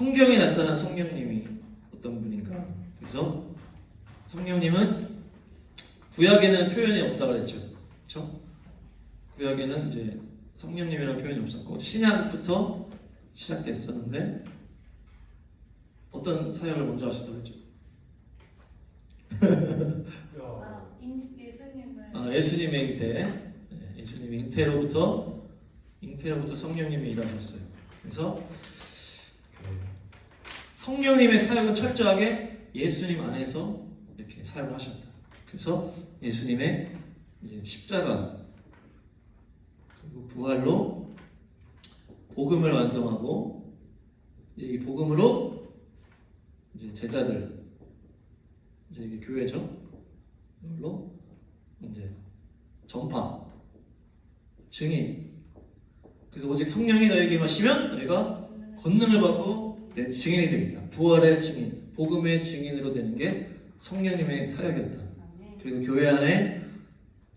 성경에 나타난 성령님이 어떤 분인가? 그래서 성령님은 구약에는 표현이 없다 그랬죠. 그렇죠? 구약에는 이제 성령님이라는 표현이 없었고 신약부터 시작됐었는데 어떤 사역을 먼저 하셨다고 했죠? 예수님을 예수님의 잉태, 네, 예수님의 잉태로부터 성령님이 일하셨어요. 그래서 성령님의 사역은 철저하게 예수님 안에서 이렇게 사역을 하셨다. 그래서 예수님의 이제 십자가 그리고 부활로 복음을 완성하고 이제 이 복음으로 이제 제자들 이제 이게 교회죠. 이걸로 이제 전파, 증인. 그래서 오직 성령이 너에게 임하시면 너희가 권능을 받고 내 증인이 됩니다. 부활의 증인, 복음의 증인으로 되는 게 성령님의 사역이었다. 그리고 교회 안에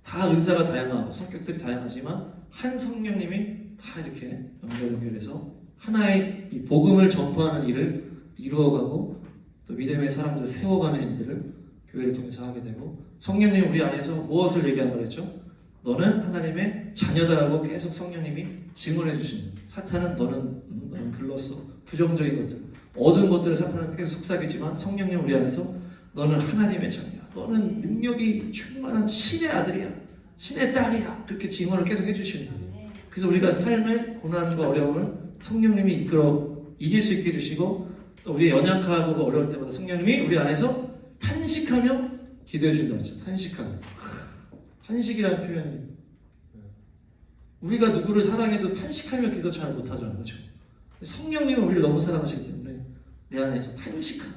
다 은사가 다양하고 성격들이 다양하지만 한 성령님이 다 이렇게 연결해서 하나의 이 복음을 전파하는 일을 이루어가고 또 믿음의 사람들을 세워가는 일들을 교회를 통해서 하게 되고 성령님이 우리 안에서 무엇을 얘기한다고 했죠? 너는 하나님의 자녀다라고 계속 성령님이 증언해 주시는 거예요. 사탄은 너는 글렀어. 부정적인 것들, 어두운 것들을 사탄은 계속 속삭이지만 성령님 우리 안에서 너는 하나님의 자녀야. 너는 능력이 충만한 신의 아들이야. 신의 딸이야. 그렇게 증언을 계속 해주시는 거예요. 그래서 우리가 삶의 고난과 어려움을 성령님이 이끌어 이길 수 있게 해주시고 또 우리 연약하고 어려울 때마다 성령님이 우리 안에서 탄식하며 기도해 준다고 했죠. 탄식하며. 탄식이라는 표현이 우리가 누구를 사랑해도 탄식하며 기도 잘 못하잖아요. 그렇죠? 성령님은 우리를 너무 사랑하시기 때문에 내 안에서 탄식하며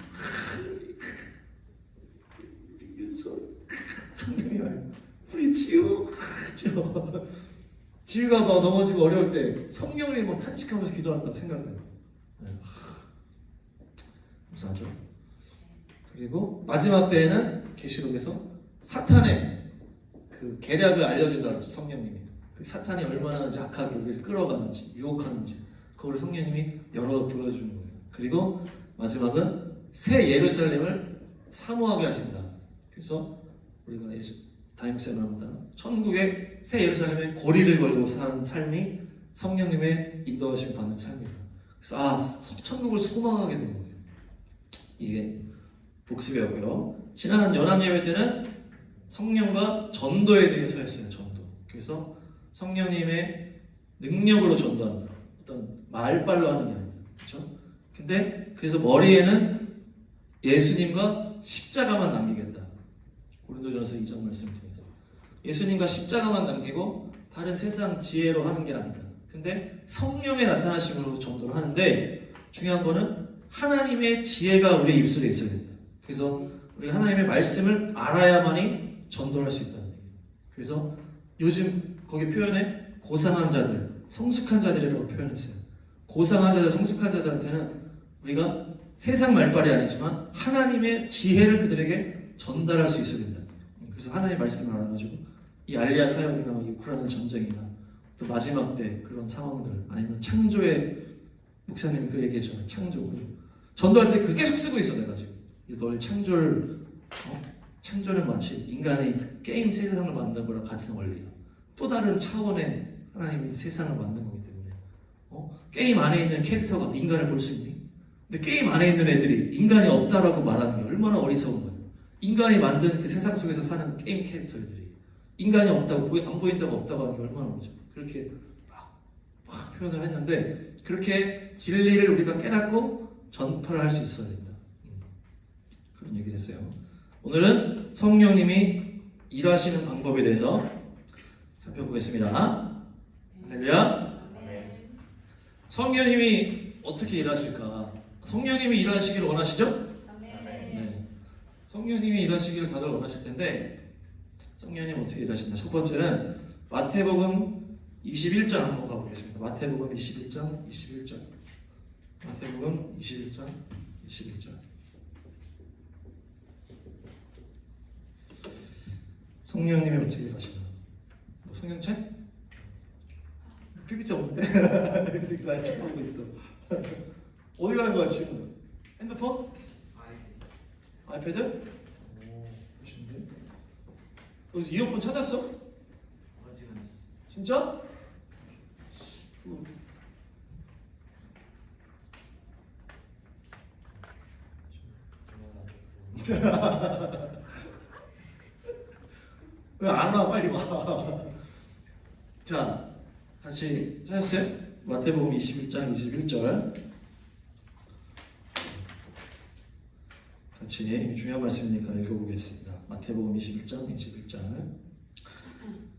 성령이 말이에요. 우리 지우가 막 넘어지고 어려울 때 성령이 막 탄식하면서 기도한다고 생각해요. 감사하죠. 그리고 마지막 때에는 계시록에서 사탄의 그 계략을 알려준다고 했죠. 성령님이 그 사탄이 얼마나 이제 악하게 우리를 끌어가는지 유혹하는지 그거를 성령님이 여러 보여주는 거예요. 그리고 마지막은 새 예루살렘을 사모하게 하신다. 그래서 우리가 예수 담임쌤을 합니다. 천국의 새 예루살렘의 고리를 걸고 사는 삶이 성령님의 인도하심 받는 삶이다. 그래서 천국을 소망하게 되는 거예요. 이게 복습이었고요. 지난 연합 예배 때는 성령과 전도에 대해서 했어요. 전도. 그래서 성령님의 능력으로 전도한다. 어떤 말빨로 하는 게 아니다. 그렇죠? 근데 그래서 머리에는 예수님과 십자가만 남기겠다. 고린도전서 2장 말씀 통해서 예수님과 십자가만 남기고 다른 세상 지혜로 하는 게 아니다. 근데 성령의 나타나심으로 전도를 하는데 중요한 거는 하나님의 지혜가 우리의 입술에 있어야 된다. 그래서 우리가 하나님의 말씀을 알아야만이 전도를 할 수 있다는 얘기예요. 그래서 요즘 거기 표현에 고상한 자들, 성숙한 자들이라고 표현했어요. 고상한 자들, 성숙한 자들한테는 우리가 세상 말빨이 아니지만 하나님의 지혜를 그들에게 전달할 수 있어야 된다. 그래서 하나님의 말씀을 알아가지고 이 알리아 사역이나 이 우크라이나 전쟁이나 또 마지막 때 그런 상황들 아니면 창조의 목사님이 그 얘기했잖아요. 창조 전도할 때 그 계속 쓰고 있어 내가 지금 너의 창조는 마치 인간이 게임 세상을 만든 거랑 같은 원리야. 또 다른 차원의 하나님이 세상을 만든 거기 때문에 게임 안에 있는 캐릭터가 인간을 볼 수 있니? 근데 게임 안에 있는 애들이 인간이 없다라고 말하는 게 얼마나 어리석은 거야. 인간이 만든 그 세상 속에서 사는 게임 캐릭터들이 인간이 없다고 안 보인다고 없다고 하는 게 얼마나 어리석어. 그렇게 막 표현을 했는데 그렇게 진리를 우리가 깨닫고 전파를 할 수 있어야 된다. 그런 얘기를 했어요. 오늘은 성령님이 일하시는 방법에 대해서 살펴보겠습니다. 할렐루야. 성령님이 어떻게 일하실까? 성령님이 일하시기를 원하시죠? 네. 성령님이 일하시기를 다들 원하실 텐데 성령님 어떻게 일하시나? 첫 번째는 마태복음 21장 한번 가보겠습니다. 마태복음 21장. 마태복음 21장. 성령님이 어떻게 일하시나? 뭐 성경책? PPT 없는데? 날 쳐보고 있어. 어디 가는 거야 지금? 핸드폰? 아이패드? 오, 멋있는데? 여기서 이어폰 찾았어? 진짜? 왜 안 와? 빨리 와. 자, 같이 찾았어요? 마태복음 21장 21절. 같이 중요한 말씀이니까 읽어보겠습니다. 마태복음 21장 21절.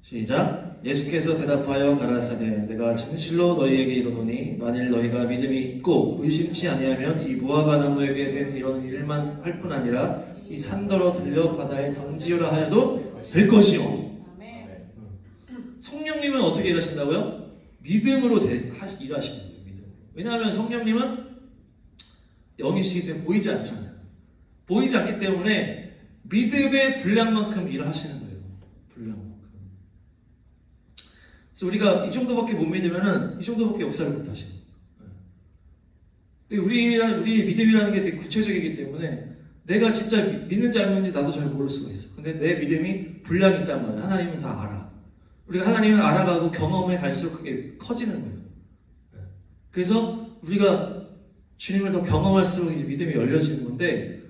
시작. 예수께서 대답하여 가라사대 내가 진실로 너희에게 이르노니 만일 너희가 믿음이 있고 의심치 아니하면 이 무화과 나무에게 된 이런 일만 할 뿐 아니라 이 산더러 들려 바다에 던지우라 하여도 될 것이요. 성령님은 어떻게 일하신다고요? 믿음으로 일하시는 거예요. 믿음. 왜냐하면 성령님은 영이시기 때문에 보이지 않잖아요. 보이지 않기 때문에 믿음의 분량만큼 일하시는 거예요. 분량만큼. 그래서 우리가 이 정도밖에 못 믿으면은 이 정도밖에 역사를 못 하시는 거예요. 우리 믿음이라는 게 되게 구체적이기 때문에 내가 진짜 믿는지 안 믿는지 나도 잘 모를 수가 있어. 근데 내 믿음이 분량이 있단 말이야. 하나님은 다 알아. 우리가 하나님을 알아가고 경험해 갈수록 그게 커지는 거예요. 그래서 우리가 주님을 더 경험할수록 이제 믿음이 열려지는 건데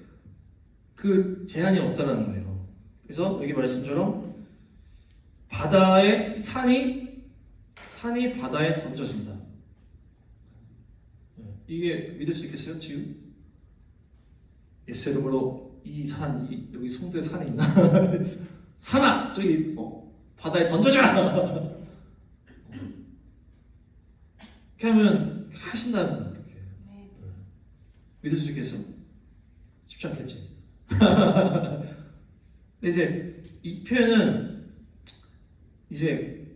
그 제한이 없다는 거예요. 그래서 여기 말씀처럼 바다에 산이 바다에 던져진다. 이게 믿을 수 있겠어요? 지금? 예수 이름으로 여기 송도에 산이 있나? 산아! 저기 바다에 던져줘라! 이렇게 하면 하신다는 거예요. 이렇게. 믿을 수 있겠어? 쉽지 않겠지. 근데 이제 이 표현은 이제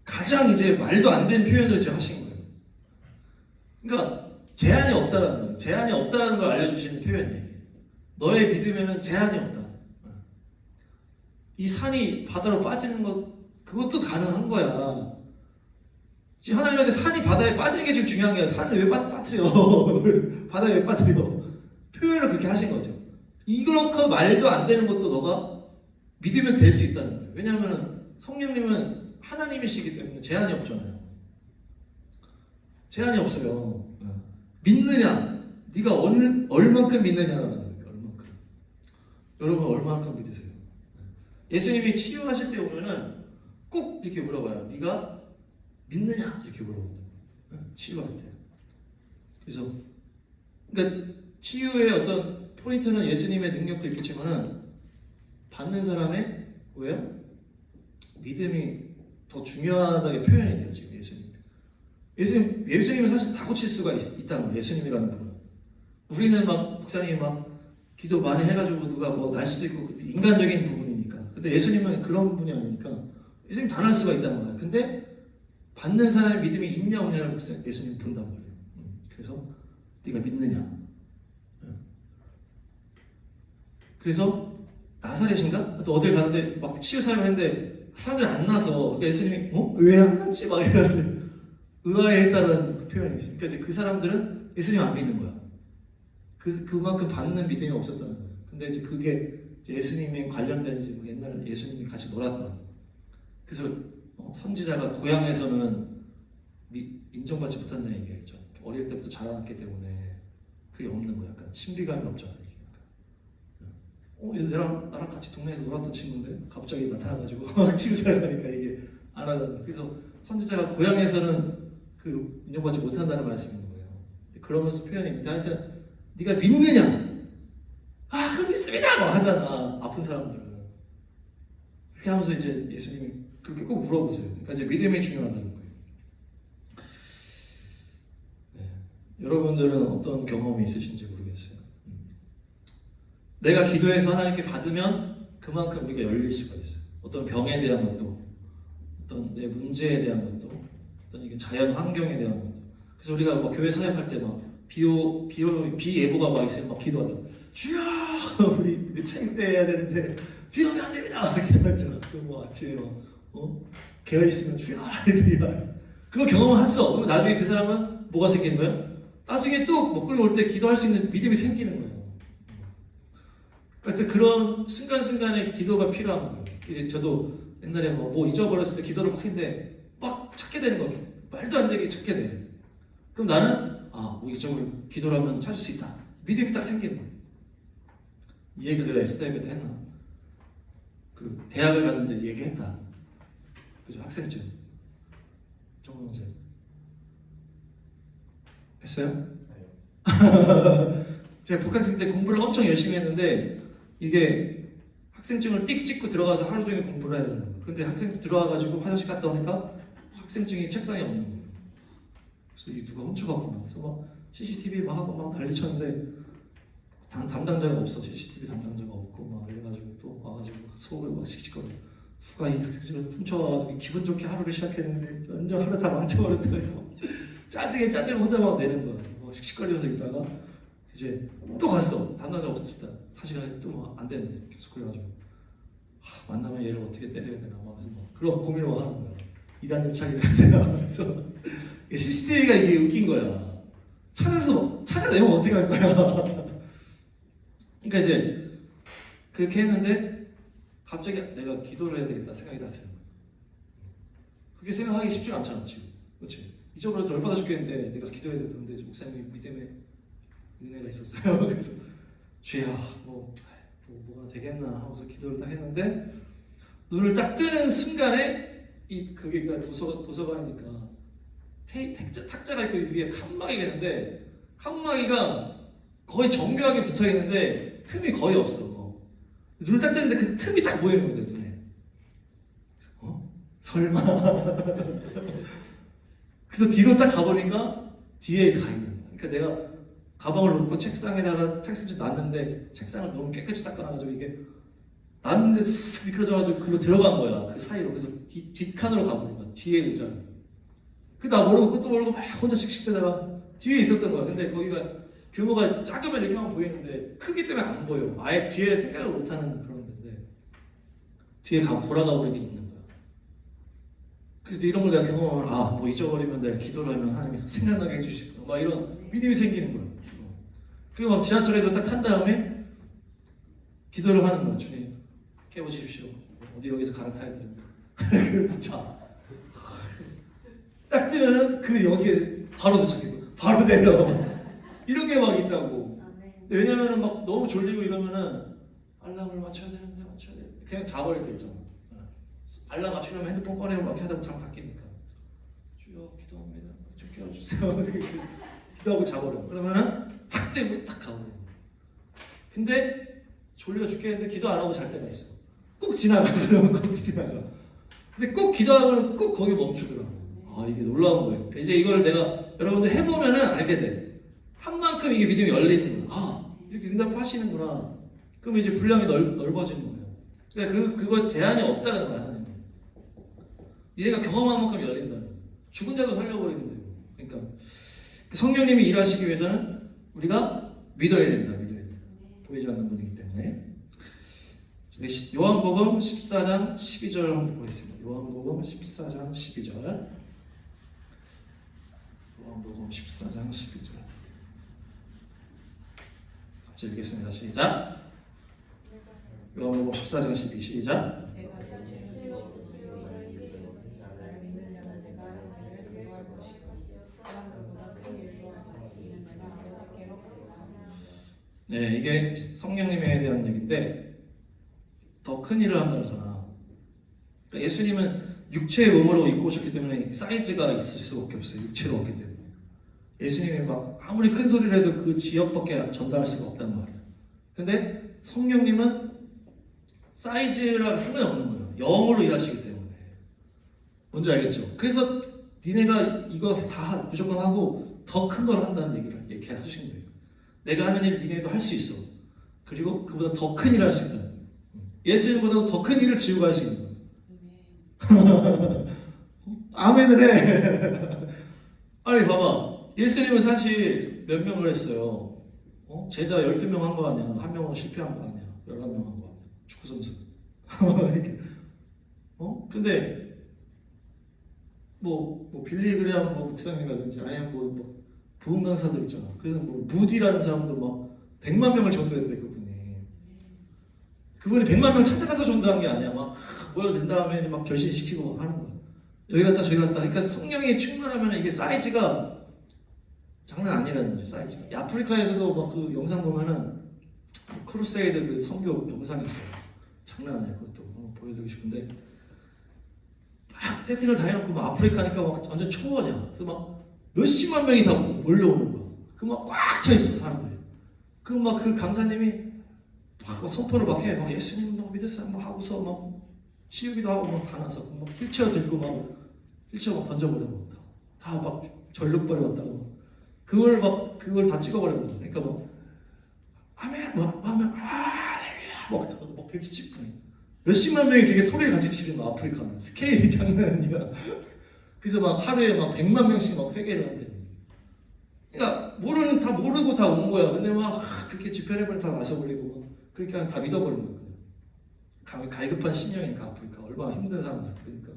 가장 이제 말도 안 되는 표현을 지금 하신 거예요. 그러니까 제한이 없다라는 거예요. 제한이 없다라는 걸 알려주시는 표현이에요. 너의 믿음에는 제한이 없다. 이 산이 바다로 빠지는 그것도 가능한 거야. 지금 하나님한테 산이 바다에 빠지는 게 지금 중요한 게 아니라 산을 왜 빠뜨려? 바다에 왜 빠뜨려? 표현을 그렇게 하신 거죠. 이렇게 말도 안 되는 것도 너가 믿으면 될 수 있다는 거예요. 왜냐하면 성령님은 하나님이시기 때문에 제한이 없잖아요. 제한이 없어요. 믿느냐? 네가 얼만큼 믿느냐라는 거예요. 얼만큼. 여러분 얼만큼 믿으세요? 예수님이 치유하실 때 오면은 꼭 이렇게 물어봐요. 네가 믿느냐? 이렇게 물어본다. 치유할 때. 그래서 그러니까 치유의 어떤 포인트는 예수님의 능력도 있겠지만은 받는 사람의 뭐예요? 믿음이 더 중요하다게 표현이 돼요. 지금 예수님은 사실 다 고칠 수가 있다는 거예요. 예수님이라는 분은. 우리는 막 목사님이 막 기도 많이 해가지고 누가 뭐 날 수도 있고 인간적인 부분이니까. 근데 예수님은 그런 부분이 아니니까 예수님 다 날 수가 있단 말이에요. 근데 받는 사람의 믿음이 있냐 없냐를 예수님 본단 말이에요. 그래서 네가 믿느냐. 그래서 나사렛인가? 또 어딜 가는데 막 치유 사역을 했는데 사람들이 안 나서 예수님이 왜 안 났지? 막 이러는데 의아해했다는 그 표현이 있어요. 그러니까 이제 그 사람들은 예수님 안 믿는 거야. 그만큼 받는 믿음이 없었다는 거예요. 근데 이제 그게 이제 예수님에 관련된 이제 옛날 예수님이 같이 놀았던. 그래서 선지자가 고향에서는 인정받지 못한다는 얘기겠죠. 어릴 때부터 자라났기 때문에 그게 없는 거야. 약간 신비감이 없잖아. 나랑 같이 동네에서 놀았던 친구인데 갑자기 나타나가지고 치유사역하니까 이게 안 하는. 그래서 선지자가 고향에서는 그 인정받지 못한다는 말씀인 거예요. 그러면서 표현입니다. 하여튼 네가 믿느냐? 그 믿습니다! 막 하잖아. 아픈 사람들은. 그렇게 하면서 이제 예수님이 그렇게 꼭 물어보세요. 그러니까 이제 믿음이 중요하다는 거예요. 네. 여러분들은 어떤 경험이 있으신지 모르겠어요. 내가 기도해서 하나님께 받으면 그만큼 우리가 열릴 수가 있어요. 어떤 병에 대한 것도, 어떤 내 문제에 대한 것도, 어떤 이게 자연 환경에 대한 것도. 그래서 우리가 뭐 교회 사역할 때 막 비 예보가 막 있으면 막 기도하잖아. 주여, 우리 차일 때 해야 되는데 비 오면 안 됩니다. 기도하잖아. 뭐 아침에 깨어 있으면 주여, 할렐루야. 그거 경험을 했어. 그럼 나중에 그 사람은 뭐가 생기는 거예요? 나중에 또 먹거리 올 때 기도할 수 있는 믿음이 생기는 거예요. 그러니까 그런 순간순간에 기도가 필요한 거예요. 이제 저도 옛날에 뭐 잊어버렸을 때 기도를 막 했는데 막 찾게 되는 거예요. 말도 안 되게 찾게 돼. 그럼 나는 뭐 잊어버리고 기도를 하면 찾을 수 있다. 믿음이 딱 생기는 거예요. 이 얘기를 내가 S타임에 때 했나? 그 대학을 갔는데 얘기했다. 그죠? 학생증. 정문제. 했어요? 제가 복학생 때 공부를 엄청 열심히 했는데 이게 학생증을 띡 찍고 들어가서 하루 종일 공부를 해야 되는 거예요. 근데 학생증 들어와가지고 화장실 갔다 오니까 학생증이 책상에 없는 거예요. 그래서 이 누가 훔쳐갔구나. 그래서 막 CCTV 막 하고 막 난리 쳤는데 담당자가 없어. CCTV 담당자가 없고 막 이래가지고 또 와가지고 속을 막 씩씩거려. 누가 이 학생증을 훔쳐와가지고 기분 좋게 하루를 시작했는데 완전 하루 다 망쳐버렸다. 그래서 짜증을 혼자 막 내는 거야. 막 씩씩거리면서 있다가 이제 또 갔어. 담당자 없었습니다. 다시 가니까 또 안 된대. 계속 그래가지고 만나면 얘를 어떻게 때려야 되나 막 그래서 막 그런 고민을 막 하는 거야. 이단님 차기를 해야 되나. 그래서 CCTV가 이게 웃긴 거야. 찾아내면 어떻게 할 거야. 그러니까 이제 그렇게 했는데 갑자기 내가 기도를 해야 되겠다 생각이 다 드는 거야. 그렇게 생각하기 쉽지가 않잖아 지금. 그렇지? 잊어버려서 얼마나 죽겠는데 내가 기도해야 되는데 목사님이 믿음에 은혜가 있었어요. 그래서 주야 뭐가 되겠나 하면서 기도를 딱 했는데 눈을 딱 뜨는 순간에 그게 도서관이니까 탁자가 있고 위에 칸막이가 있는데 칸막이가 거의 정교하게 붙어 있는데 틈이 거의 없어. 눈을 딱 뜨는데 그 틈이 딱 보이는 거야 눈에. 설마. 그래서 뒤로 딱 가보니까 뒤에 가 있는 거야. 그러니까 내가 가방을 놓고 책상에다가 책상을 놨는데 책상을 너무 깨끗이 닦아놔가지고 이게 놨는데 쓱 미끄러져가지고 글로 들어간 거야. 그 사이로. 그래서 뒷칸으로 가버린 거야. 뒤에 의자. 나 모르고 그것도 모르고 막 혼자 씩씩대다가 뒤에 있었던 거야. 근데 거기가 규모가 작으면 이렇게 하면 보이는데 크기 때문에 안 보여. 아예 뒤에 생각을 못하는 그런 데인데 뒤에 돌아가 버리게 있는 거야. 그래서 이런 걸 내가 경험하면 뭐 잊어버리면 내가 기도를 하면 하나님이 생각나게 해주시고 막 이런 믿음이 생기는 거야. 그리고 막 지하철에도 딱 탄 다음에 기도를 하는 거야. 주님 깨우십시오. 어디 여기서 갈아타야 되는데. 그래서 자. 딱 뜨면은 그 여기에 바로 도착해. 바로 내려. 이런 게 막 있다고. 왜냐면은 막 너무 졸리고 이러면은 알람을 맞춰야 되는데 그냥 자버릴 때 있잖아. 알람 맞추려면 핸드폰 꺼내고 막 하다 보면 잠 바뀌니까. 주여 기도합니다. 좀 깨워주세요. 그래서 기도하고 자버려. 그러면은 탁 떼고 딱 가버려. 근데 졸려 죽겠는데 기도 안 하고 잘 때가 있어. 꼭 지나가. 그러면 꼭 지나가. 근데 꼭 기도하면 꼭 거기 멈추더라고. 이게 놀라운 거예요. 이제 이걸 내가 여러분들 해보면은 알게 돼. 한 만큼 이게 믿음이 열리는 거야. 이렇게 응답하시는구나. 그럼 이제 분량이 넓어지는 거예요. 그러니까 그거 제한이 없다는 거야, 하나님. 얘가 경험한 만큼 열린다는 거예요. 죽은 자도 살려버리는데. 그러니까 성령님이 일하시기 위해서는 우리가 믿어야 된다. 보이지 않는 분이기 때문에. 요한복음 14장 12절 한번 보겠습니다. 요한복음 14장 12절. 요한복음 14장 12절. 같이 읽겠습니다. 시작. 요한복음 14장 12 시작. 네, 이게 성령님에 대한 얘기인데 더 큰 일을 한다는 거잖아. 그러니까 예수님은 육체의 몸으로 입고 오셨기 때문에 사이즈가 있을 수밖에 없어요. 육체로 왔기 때문에. 예수님이 막 아무리 큰 소리를 해도 그 지역밖에 전달할 수가 없단 말이야. 근데 성령님은 사이즈랑 상관이 없는 거예요. 영으로 일하시기 때문에. 뭔지 알겠죠? 그래서 니네가 이거 다 무조건 하고 더 큰 걸 한다는 얘기를 이렇게 해주신 거예요. 내가 하는 일 니네도 할 수 있어. 그리고 그보다 더 큰 일을 할 수 있다. 예수님보다도 더 큰 일을 지우고 할 수 있는 거예요. 아멘을 해. 아니 봐봐. 예수님은 사실 몇 명을 했어요? 제자 12명 한 거 아니야. 한 명은 실패한 거 아니야. 11명 한 거 아니야. 축구 선수. 근데 뭐 빌리 그레함 목사님이라든지 아니면 부흥 강사들 있잖아. 그래서 뭐 무디라는 사람도 막 100만 명을 전도했대 그분이 100만 명 찾아가서 전도한 게 아니야. 막 모여든 다음에 막 결신시키고 막 하는 거야. 여기 갔다 저기 갔다. 그러니까 성령이 충만하면 이게 사이즈가 장난 아니라는 거죠. 사이즈가. 이 아프리카에서도 막 그 영상 보면은 크루세이드 그 선교 영상이 있어요. 장난 아니야. 그것도 보여드리고 싶은데 막 세팅을 다 해놓고 막 아프리카니까 막 완전 초원이야. 그래서 막 몇십만 명이 다 몰려오는 거야. 그 막 꽉 차 있어 사람들이. 그 막 그 강사님이 막 선포를 막 해. 막 예수님 막 믿으세요 막 하고서 막 치우기도 하고 막 다 나서 막 휠체어 들고 막 휠체어 막 던져버리고 다 막 전력벌이 왔다고. 그걸 다 찍어버리는 거야. 그러니까 막 아멘 막 하면 막 170분 몇십만 명이 되게 소리를 같이 지르는 거야. 아프리카는 스케일이 장난 아니야. 그래서 막 하루에 막 100만 명씩 막 회개를 한대. 그러니까 다 모르고 다 온 거야. 근데 막 그렇게 집회랩을 다 나서버리고 그러니까 다 믿어버린 거야. 갈급한 심령이니까 아프리카 얼마나 힘든 사람이야. 그러니까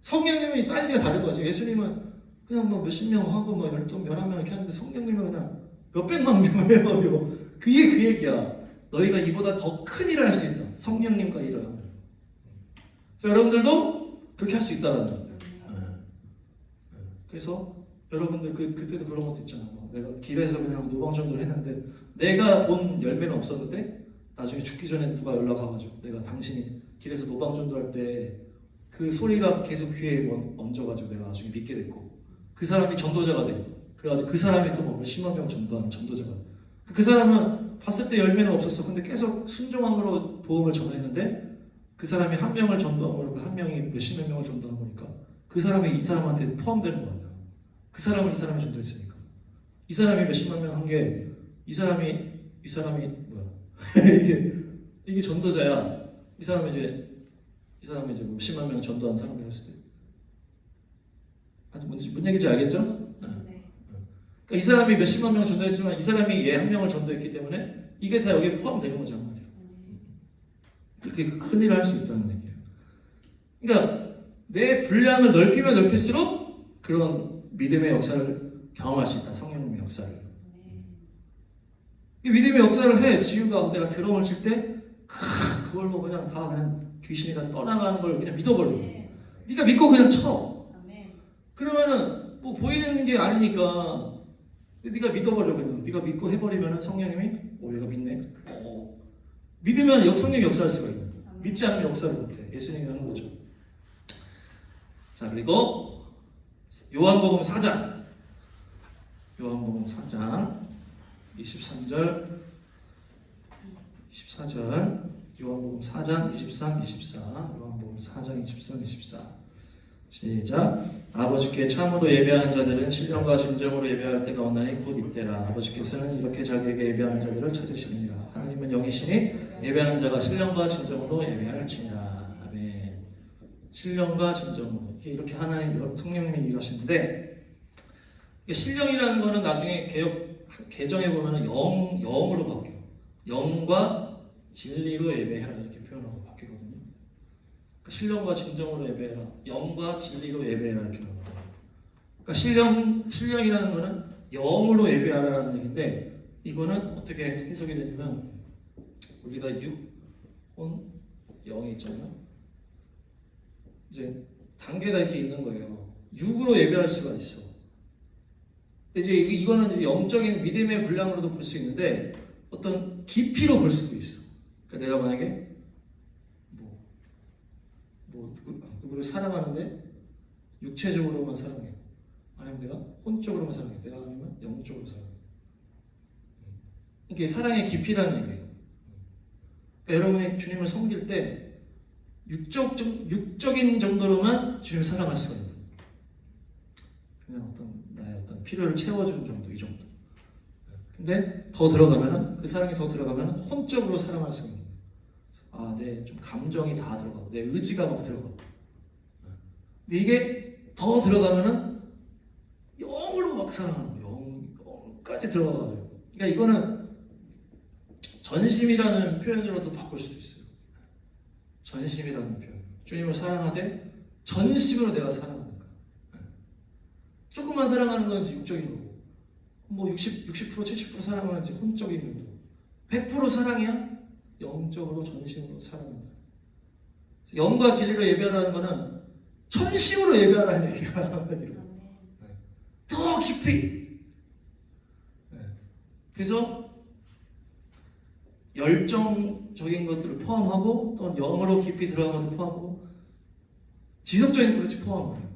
성령님이 사이즈가 다른 거지. 예수님은 그냥 뭐 몇십 명 하고 뭐 12, 11명 이렇게 하는데 성령님은 그냥 몇백만 명을 해버려. 그게 그 얘기야. 너희가 이보다 더 큰 일을 할 수 있다. 성령님과 일을 하면. 그래서 여러분들도 그렇게 할 수 있다는 거예요. 그래서 여러분들 그때도 그런 것도 있잖아. 내가 길에서 그냥 노방전도를 했는데 내가 본 열매는 없었는데 나중에 죽기 전에 누가 연락 와가지고 내가 당신이 길에서 노방전도할 때 그 소리가 계속 귀에 얹어가지고 내가 나중에 믿게 됐고 그 사람이 전도자가 되고 그래가지고 그 사람이 또 뭐 몇십만 명 전도하는 전도자가 되고 그 사람은 봤을 때 열매는 없었어. 근데 계속 순종함으로 복음을 전했는데 그 사람이 한 명을 전도함으로 그 한 명이 몇십몇 명을 전도한 거니까 그 사람이 이 사람한테 포함되는 거 아니야. 그 사람을 이 사람이 전도했으니까 이 사람이 몇십만 명 한 게 이 사람이 뭐야 이게 전도자야. 이 사람이 이제 몇십만 명 전도한 사람이라고 했을 때 아주 뭔 얘기인지 알겠죠? 네. 그러니까 이 사람이 몇십만 명 전도했지만 이 사람이 얘 한 명을 전도했기 때문에 이게 다 여기에 포함되는 거죠. 한마디로. 그렇게 큰 일을 할 수 있다는 얘기예요. 그러니까 내 분량을 넓히면 넓힐수록 그런 믿음의 역사를 경험할 수 있다. 성령님의 역사를. 이 믿음의 역사를 해. 지우가 내가 드럼을 칠 때 그걸로 그냥 다 그냥 귀신이 다 떠나가는 걸 그냥 믿어버려. 네가 믿고 그냥 쳐. 그러면은 뭐 보이는 게 아니니까 네가 믿어버려. 그냥 네가 믿고 해버리면은 성령님이 얘가 믿네. 믿으면 성령이 역사할 수가 있는 거야. 믿지 않으면 역사를 못해. 예수님이 하는 거죠. 자, 그리고 요한복음 4장 23절 24절 요한복음 4장 23, 24 요한복음 4장 23, 24 시작. 아버지께 참으로 예배하는 자들은 신령과 진정으로 예배할 때가 오나니 곧 이때라. 아버지께서는 이렇게 자기에게 예배하는 자들을 찾으시느니라. 하나님은 영이시니 예배하는 자가 신령과 진정으로 예배할지니라. 아멘. 신령과 진정으로 이렇게 하나님 성령님이 일하시는데 신령이라는 거는 나중에 개정해 보면 영으로 바뀌어. 영과 진리로 예배해라 이렇게 표현하고 바뀌거든요. 그러니까 신령과 진정으로 예배해라. 영과 진리로 예배해라 이렇게 나옵니다. 그러니까 신령이라는 거는 영으로 예배하라는 얘기인데 이거는 어떻게 해석이 되냐면 우리가 혼, 영이 있잖아요. 이제 단계가 이렇게 있는 거예요. 육으로 예배할 수가 있어. 근데 이제 이거는 이제 영적인 믿음의 분량으로도 볼 수 있는데 어떤 깊이로 볼 수도 있어. 그러니까 내가 만약에 누구를 사랑하는데 육체적으로만 사랑해. 아니면 내가 혼적으로만 사랑해. 내가 아니면 영적으로 사랑해. 이게 사랑의 깊이라는 얘기예요. 그러니까 여러분이 주님을 섬길 때 육적인 정도로만 주님을 사랑할 수가 있는 거예요. 그냥 나의 어떤 필요를 채워주는 정도, 이 정도. 근데 더 들어가면은 그 사랑이 더 들어가면은 혼적으로 사랑할 수가 있는 거예요. 내 좀 감정이 다 들어가고 내 의지가 막 들어가고. 근데 이게 더 들어가면은 영으로 막 사랑하는 거예요. 영까지 들어가가지고. 그러니까 이거는 전심이라는 표현으로도 바꿀 수도 있어요. 전심이라는 표현. 주님을 사랑하되 전심으로 내가 사랑하는 거야. 조금만 사랑하는 건 육적인 거고 뭐 60% 70% 사랑하는지 혼적인 용도. 100% 사랑이야? 영적으로 전심으로 사랑한다. 영과 진리로 예배하라는 거는 전심으로 예배하라는 얘기야. 한마디로. 더 깊이. 그래서 열정적인 것들을 포함하고 또 영으로 깊이 들어간 것을 포함하고 지속적인 것을 포함해요.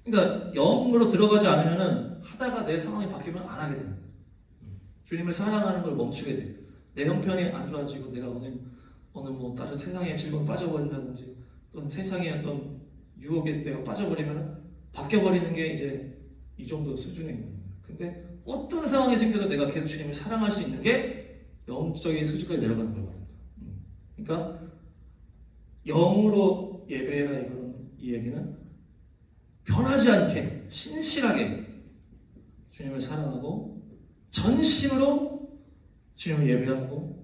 그러니까 영으로 들어가지 않으면은 하다가 내 상황이 바뀌면 안 하게 됩니다. 주님을 사랑하는 걸 멈추게 돼. 내 형편이 안 좋아지고 내가 어느 뭐 다른 세상의 즐거움에 빠져버린다든지 또는 세상의 어떤 유혹에 내가 빠져버리면 바뀌어버리는 게 이제 이 정도 수준에 있는 거예요. 근데 어떤 상황이 생겨도 내가 계속 주님을 사랑할 수 있는 게 영적인 수준까지 내려가는 걸 말합니다. 그러니까 영으로 예배해라 이 얘기는 변하지 않게 신실하게 주님을 사랑하고 전심으로 주님을 예배하고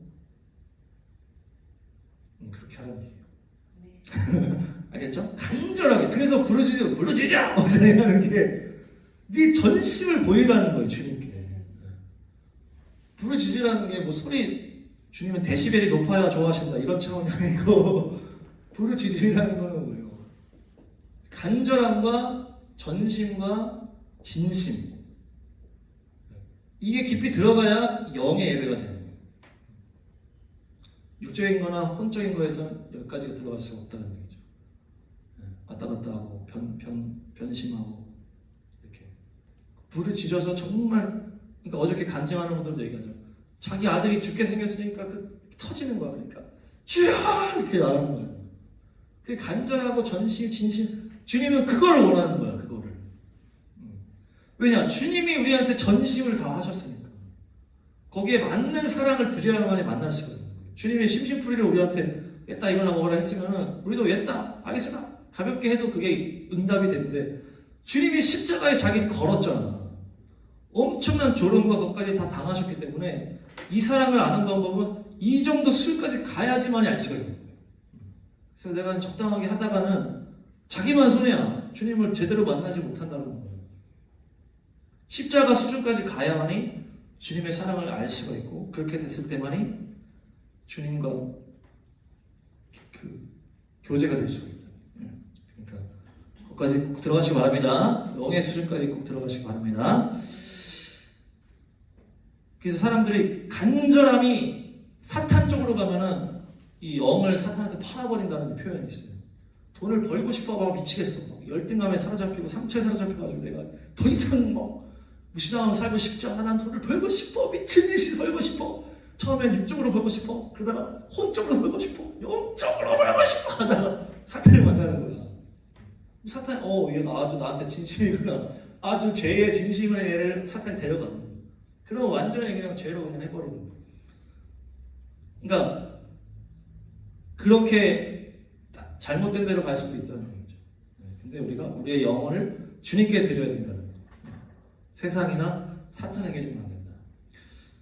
그렇게 하라는 얘기예요. 알겠죠? 간절하게. 그래서 부르짖자! 막 생각하는 게 네 전심을 보이라는 거예요, 주님께. 부르짖으라는 게 뭐 소리 주님은 데시벨이 높아야 좋아하신다 이런 차원이 아니고 부르짖으라는 거는 뭐예요? 간절함과 전심과 진심. 이게 깊이 들어가야 영의 예배가 되는 거예요. 육적인 거나 혼적인 거에서는 여기까지가 들어갈 수가 없다는 얘기죠. 왔다 갔다 하고 변심하고 이렇게 부르짖어서 정말, 그러니까 어저께 간증하는 분들도 얘기하죠. 자기 아들이 죽게 생겼으니까 터지는 거야. 그러니까 주여! 이렇게 나오는 거예요. 그 간절하고 전심, 진심. 주님은 그걸 원하는 거야. 그거를. 왜냐? 주님이 우리한테 전심을 다 하셨으니까. 거기에 맞는 사랑을 드려야만이 만날 수가 있는 거예요. 주님의 심심풀이를 우리한테 옛다 이거나 먹으라 했으면 우리도 옛다 알겠습니다 가볍게 해도 그게 응답이 되는데, 주님이 십자가에 자기 걸었잖아. 엄청난 조롱과 것까지 다 당하셨기 때문에 이 사랑을 아는 방법은 이 정도 수준까지 가야지만이 알 수가 있는 거예요. 그래서 내가 적당하게 하다가는 자기만 손해야. 주님을 제대로 만나지 못한다는 거예요. 십자가 수준까지 가야만이 주님의 사랑을 알 수가 있고, 그렇게 됐을 때만이 주님과 그 교제가 될 수가 있다. 그러니까 거기까지 꼭 들어가시기 바랍니다. 영의 수준까지 꼭 들어가시기 바랍니다. 그래서 사람들이 간절함이 사탄 쪽으로 가면은 이 영을 사탄한테 팔아버린다는 표현이 있어요. 돈을 벌고 싶어 막 미치겠어. 열등감에 사로잡히고 상처에 사로잡혀가지고 내가 더 이상 무시당하고 살고 싶지 않아. 난 돈을 벌고 싶어. 미친 듯이 벌고 싶어. 처음엔 육적으로 벌고 싶어. 그러다가 혼적으로 벌고 싶어. 영적으로 벌고 싶어. 하다가 사탄을 만나는 거야. 사탄, 얘가 아주 나한테 진심이구나. 아주 죄의 진심의 애를 사탄이 데려가는 거야. 그러면 완전히 그냥 죄로 그냥 해버리는 거야. 그러니까 그렇게 잘못된 대로 갈 수도 있다는 얘기죠. 근데 우리가 우리의 영혼을 주님께 드려야 된다는 거예요. 세상이나 사탄에게 주면 안 된다.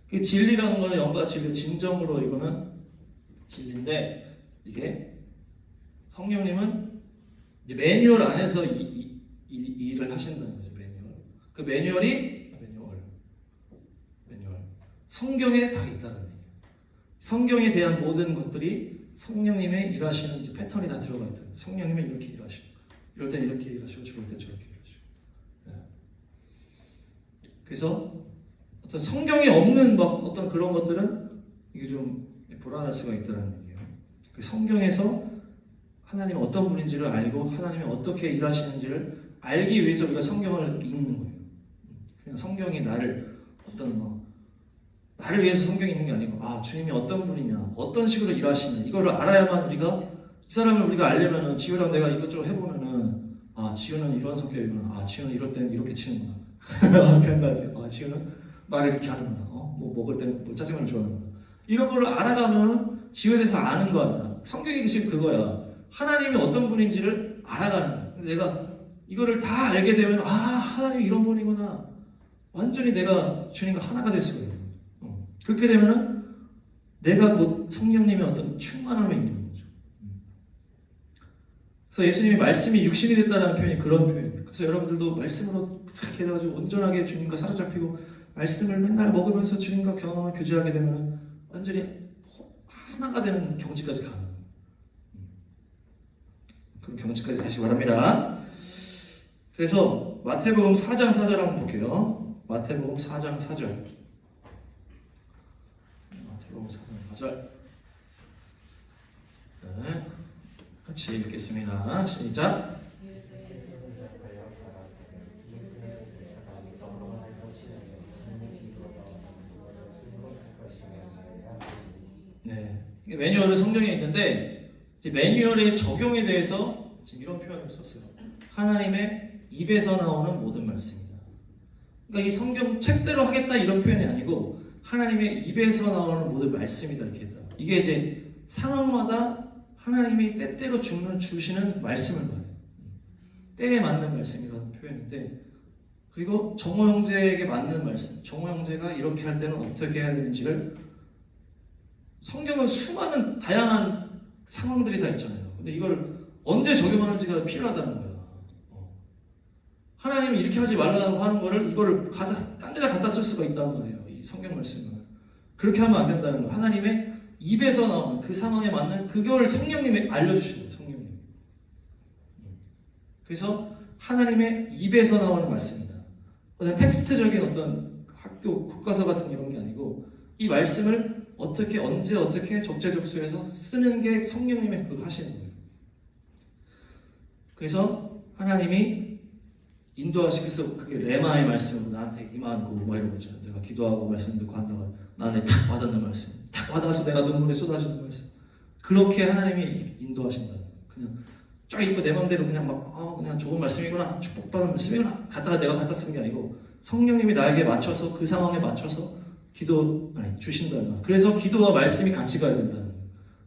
그 진리라는 거는 영과 진리, 진정으로 이거는 진리인데, 이게 성령님은 이제 매뉴얼 안에서 이 일을 하신다는 거죠. 매뉴얼. 그 매뉴얼이 성경에 다 있다는 얘기예요. 성경에 대한 모든 것들이 성령님의 일하시는 이제 패턴이 다 들어가 있다는 거예요. 성령님은 이렇게 일하시고, 이럴 땐 이렇게 일하시고, 저럴 땐 저렇게 일하시고. 그래서 어떤 성경에 없는 막 어떤 그런 것들은 이게 좀 불안할 수가 있다는 얘기예요. 그 성경에서 하나님이 어떤 분인지를 알고 하나님이 어떻게 일하시는지를 알기 위해서 우리가 성경을 읽는 거예요. 그냥 성경이 나를 나를 위해서 성경이 있는 게 아니고, 주님이 어떤 분이냐, 어떤 식으로 일하시냐, 이거를 알아야만 우리가, 이 사람을 우리가 알려면은, 지우랑 내가 이것저것 해보면은, 지우는 이런 성격이구나, 지우는 이럴 때는 이렇게 치는구나. 이렇게 한다지. 지우는 말을 이렇게 하는구나. 뭐 먹을 때는 뭐 짜장면을 좋아하는구나. 이런 거를 알아가면 지우에 대해서 아는 거 아니야. 성경이 지금 그거야. 하나님이 어떤 분인지를 알아가는 거야. 근데 내가 이거를 다 알게 되면, 하나님이 이런 분이구나. 완전히 내가 주님과 하나가 될 수가 있는 거야. 그렇게 되면은 내가 곧 성령님의 어떤 충만함에 있는 거죠. 그래서 예수님이 말씀이 육신이 됐다는 표현이 그런 표현이에요. 그래서 여러분들도 말씀으로 이렇게 해가지고 온전하게 주님과 사로잡히고 말씀을 맨날 먹으면서 주님과 경험을 교제하게 되면 완전히 하나가 되는 경지까지 가는 거예요. 그럼 경지까지 가시기 바랍니다. 그래서 마태복음 4장 4절 한번 볼게요. 마태복음 4장 4절. 마태복음 4장 4절. 네, 같이 읽겠습니다. 시작. 네, 이게 매뉴얼은 성경에 있는데 이제 매뉴얼의 적용에 대해서 지금 이런 표현을 썼어요. 하나님의 입에서 나오는 모든 말씀이다. 그러니까 이 성경 책대로 하겠다 이런 표현이 아니고 하나님의 입에서 나오는 모든 말씀이다 이렇게 했다. 이게 이제 상황마다 하나님이 때때로 주시는 말씀을 말해요. 때에 맞는 말씀이라는 표현인데, 그리고 정호 형제에게 맞는 말씀, 정호 형제가 이렇게 할 때는 어떻게 해야 되는지를 성경은 수많은 다양한 상황들이 다 있잖아요. 근데 이걸 언제 적용하는지가 필요하다는 거야. 하나님이 이렇게 하지 말라고 하는 거를 이거를 딴 데다 갖다 쓸 수가 있단 말이에요. 이 성경 말씀을. 그렇게 하면 안 된다는 거. 하나님의 입에서 나오는 그 상황에 맞는 그걸 성령님이 알려주시는 거예요. 성령님. 그래서 하나님의 입에서 나오는 말씀이다. 텍스트적인 어떤 학교 교과서 같은 이런 게 아니고 이 말씀을 어떻게 언제 어떻게 적재적소에서 쓰는 게 성령님의 그걸 하시는 거예요. 그래서 하나님이 인도하시면서 그게 레마의 말씀으로 나한테 임하고 뭐 이런 거죠. 내가 기도하고 말씀 듣고 한다고 나한테 탁 와닿는 말씀, 탁 와닿아서 내가 눈물에 쏟아지는 말씀. 그렇게 하나님이 인도하신다. 그냥 쫙 읽고 내 마음대로 그냥 그냥 좋은 말씀이구나, 축복받은 말씀이구나 내가 갖다 쓰는 게 아니고 성령님이 나에게 맞춰서 그 상황에 맞춰서 주신다는 거예요. 그래서 기도와 말씀이 같이 가야 된다는 거예요.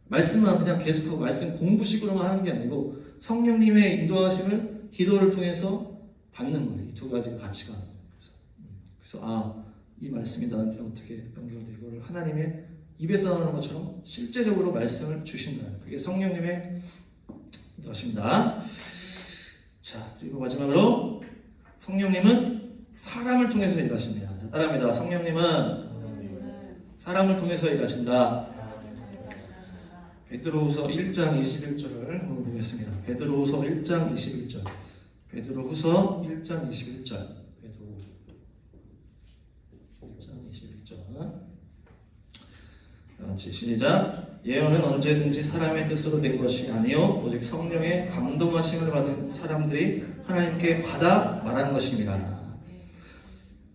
말씀만 그냥 계속하고 말씀 공부식으로만 하는 게 아니고 성령님의 인도하심을 기도를 통해서 받는 거예요. 이 두 가지가 같이 가는 거예요. 그래서 이 말씀이 나한테 어떻게 연결돼? 이거를 하나님의 입에서 나오는 것처럼 실제적으로 말씀을 주신다. 그게 성령님의 인도하십니다. 자, 그리고 마지막으로 성령님은 사람을 통해서 일하십니다. 자, 따라합니다. 성령님은 사람을 통해서 일하신다. 베드로후서 1장 21절을 한번 보겠습니다. 베드로후서 1장 21절. 베드로후서 1장 21절. 베드로 1장 21절. 같이 시작. 예언은 언제든지 사람의 뜻으로 된 것이 아니요 오직 성령의 감동하심을 받은 사람들이 하나님께 받아 말하는 것입니다.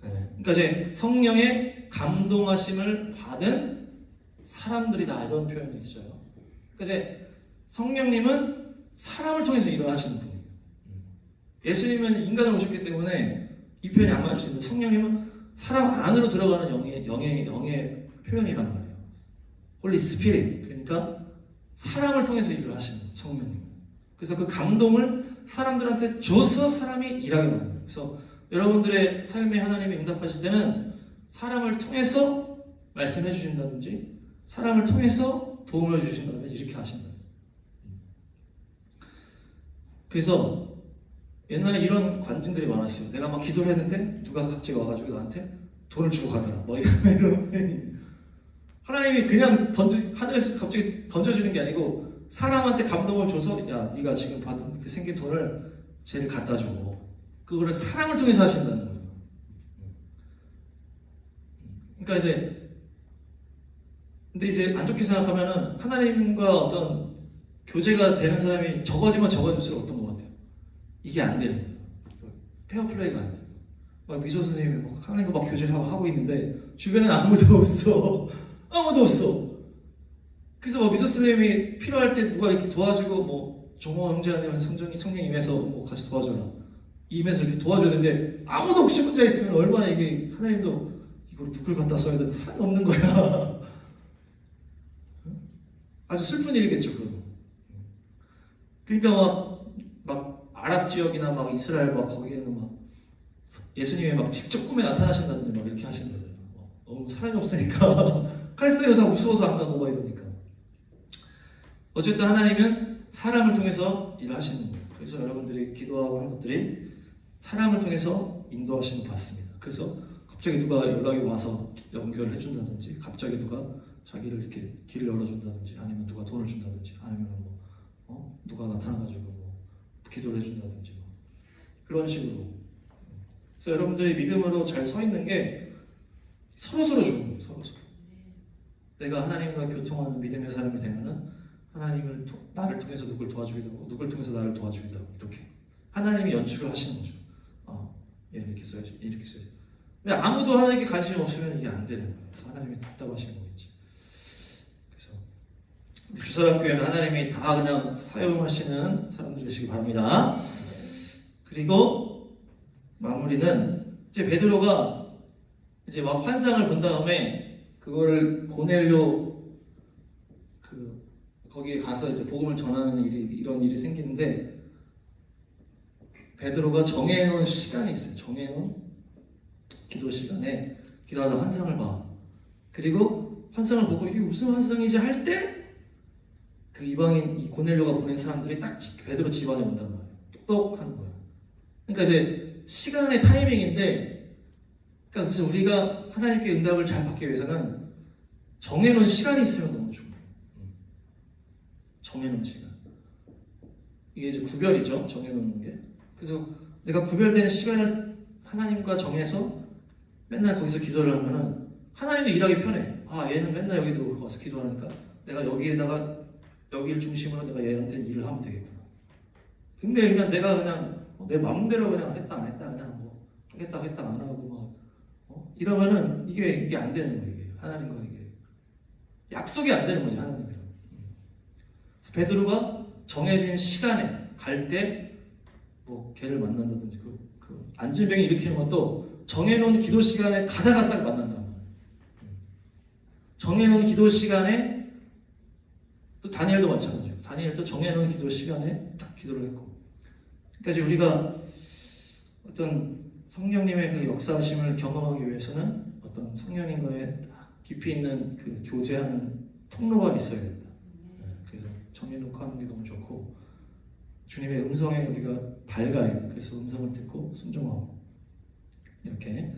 그러니까 이제 성령의 감동하심을 받은 사람들이다 이런 표현이 있어요. 그러니까 이제 성령님은 사람을 통해서 일어나시는 분이에요. 예수님은 인간을 오셨기 때문에 이 표현이 안 맞을 수 있는데 성령님은 사람 안으로 들어가는 영의 표현이란 말이에요. 홀리 스피릿. 그러니까 사람을 통해서 일을 하시는 성령님. 그래서 그 감동을 사람들한테 줘서 사람이 일하게 만드는 거예요. 그래서 여러분들의 삶에 하나님이 응답하실 때는 사람을 통해서 말씀해 주신다든지 사람을 통해서 도움을 주신다든지 이렇게 하신다. 그래서 옛날에 이런 관증들이 많았어요. 내가 막 기도를 했는데 누가 갑자기 와가지고 나한테 돈을 주고 가더라. 뭐 이런 하나님이 그냥 하늘에서 갑자기 던져주는 게 아니고 사람한테 감동을 줘서 야 네가 지금 받은 그 생긴 돈을 쟤를 갖다 줘. 그거를 사람을 통해서 하신다는 거예요. 그러니까 근데 이제 안 좋게 생각하면은 하나님과 어떤 교제가 되는 사람이 적어지면 적어질수록 어떤 것 같아요? 이게 안 되는 거예요. 페어플레이가 안 돼요. 막 미소 선생님이 막 하나님과 막 교제를 하고 있는데 주변에는 아무도 없어. 아무도 없어. 그래서 뭐 미소 선생님이 필요할 때 누가 이렇게 도와주고 뭐 정호 형제 아니면 성령 임해서 뭐 같이 도와줘라. 임해서 이렇게 도와줘야 되는데 아무도 없이 혼자 있으면 얼마나 이게 하나님도 이걸 누굴 갖다 써야 되는 사람이 없는 거야. 아주 슬픈 일이겠죠, 그건. 그러니까 막 아랍 지역이나 막 이스라엘 막 거기에는 막 예수님이 막 직접 꿈에 나타나신다든지 막 이렇게 하시는 거예요. 사람이 없으니까 칼싸요 다 무서워서 안 가고 막 이러니까. 어쨌든 하나님은 사람을 통해서 일하시는 거예요. 그래서 여러분들이 기도하고 하는 것들이 사람을 통해서 인도하심을 받습니다. 그래서 갑자기 누가 연락이 와서 연결을 해준다든지, 갑자기 누가 자기를 이렇게 길을 열어준다든지, 아니면 누가 돈을 준다든지, 아니면 뭐 누가 나타나가지고 뭐 기도를 해준다든지 뭐 그런 식으로. 그래서 여러분들이 믿음으로 잘 서 있는 게 서로서로 좋은 거예요. 서로서로. 내가 하나님과 교통하는 믿음의 사람이 되면은 하나님을 나를 통해서 누굴 도와주기도 하고, 누굴 통해서 나를 도와주기도 하고, 이렇게 하나님이 연출을 하시는 거죠. 얘는 이렇게 써야지, 이렇게 써야지. 근데 아무도 하나님께 관심이 없으면 이게 안 되는 거예요. 그래서 하나님이 답답하시는 거겠지. 그래서 우리 주사랑교회는 하나님이 다 그냥 사용하시는 사람들 되시기 바랍니다. 그리고 마무리는 이제 베드로가 이제 막 환상을 본 다음에 그거를 고넬료 거기에 가서 이제 복음을 전하는 이런 일이 생기는데, 베드로가 정해놓은 시간이 있어요. 정해놓은 기도 시간에 기도하다 환상을 봐. 그리고 환상을 보고 이게 무슨 환상이지 할 때 그 이방인 이 고넬료가 보낸 사람들이 딱 베드로 집안에 온단 말이에요. 똑똑하는 거야. 그러니까 이제 시간의 타이밍인데, 그러니까 그래서 우리가 하나님께 응답을 잘 받기 위해서는 정해놓은 시간이 있으면 너무 좋아요. 정해놓은 시간. 이게 이제 구별이죠. 정해놓는 게. 그래서 내가 구별된 시간을 하나님과 정해서 맨날 거기서 기도를 하면은 하나님도 일하기 편해. 얘는 맨날 여기서 와서 기도하니까 내가 여기를 중심으로 내가 얘한테 일을 하면 되겠구나. 근데 그냥 내가 그냥 내 마음대로 그냥 했다 안 했다 그냥 뭐 하겠다 안 하고 막 이러면은 이게 안 되는 거예요. 이게 하나님과 이게 약속이 안 되는 거지, 하나님이랑. 그래서 베드로가 정해진 시간에 갈 때 뭐 걔를 만난다든지 그 안질병이 일으키는 것도 정해놓은 기도 시간에 가다가 딱 만난단 말이에요. 정해놓은 기도 시간에 또 다니엘도 마찬가지예요. 다니엘도 정해놓은 기도 시간에 딱 기도를 했고. 그러니까 이제 우리가 어떤 성령님의 그 역사하심을 경험하기 위해서는 어떤 성령님과의 깊이 있는 그 교제하는 통로가 있어야 된다. 그래서 정해놓고 하는 게 너무 좋고, 주님의 음성에 우리가 밝아야 돼. 그래서 음성을 듣고 순종하고 이렇게.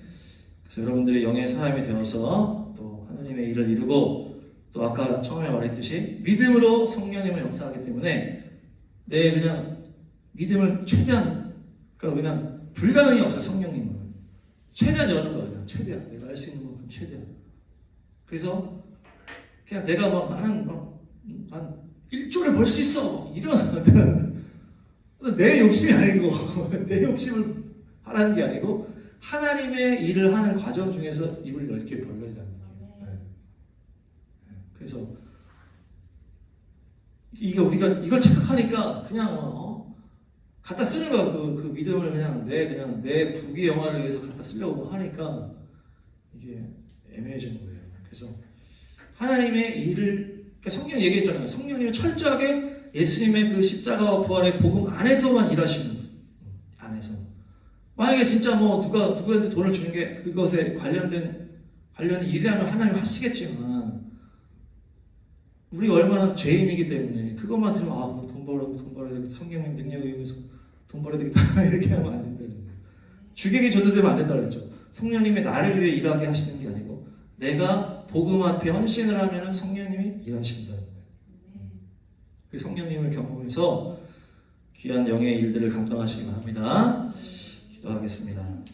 그래서 여러분들이 영의 사람이 되어서 또 하나님의 일을 이루고, 또 아까 처음에 말했듯이 믿음으로 성령님을 역사하기 때문에 내 그냥 믿음을 최대한, 그러니까 그냥 불가능이 없어요. 성령님은 최대한 여는 거예요. 그냥 최대한 내가 할 수 있는 만큼 최대한. 그래서 그냥 내가 막 나는 막 한 1조를 벌 수 있어 이런 내 욕심이 아니고 내 욕심을 하라는 게 아니고 하나님의 일을 하는 과정 중에서 입을 10개 벌려라는 거예요. 그래서 이게 우리가 이걸 착각하니까 그냥 갖다 쓰는 거야. 그 믿음을 그냥 내 부귀 영화를 위해서 갖다 쓰려고 하니까 이게 애매해지는 거예요. 그래서 하나님의 일을, 그러니까 성경 얘기했잖아요. 성령님은 철저하게 예수님의 그 십자가와 부활의 복음 안에서만 일하시는 거예요. 안에서. 만약에 진짜 뭐 누구한테 돈을 주는 게 그것에 관련된 일이라면 하나님 하시겠지만, 우리가 얼마나 죄인이기 때문에 그것만 들으면 돈 벌어야 되겠다. 성령님 능력을 이용해서 돈 벌어야 되겠다. 이렇게 하면 안 된다는 거예요. 주객이 전도되면 안 된다고 했죠. 성령님이 나를 위해 일하게 하시는 게 아니고 내가 복음 앞에 헌신을 하면 성령님이 일하신다는 거예요. 그 성령님을 경험해서 귀한 영의 일들을 감당하시기 바랍니다. 기도하겠습니다.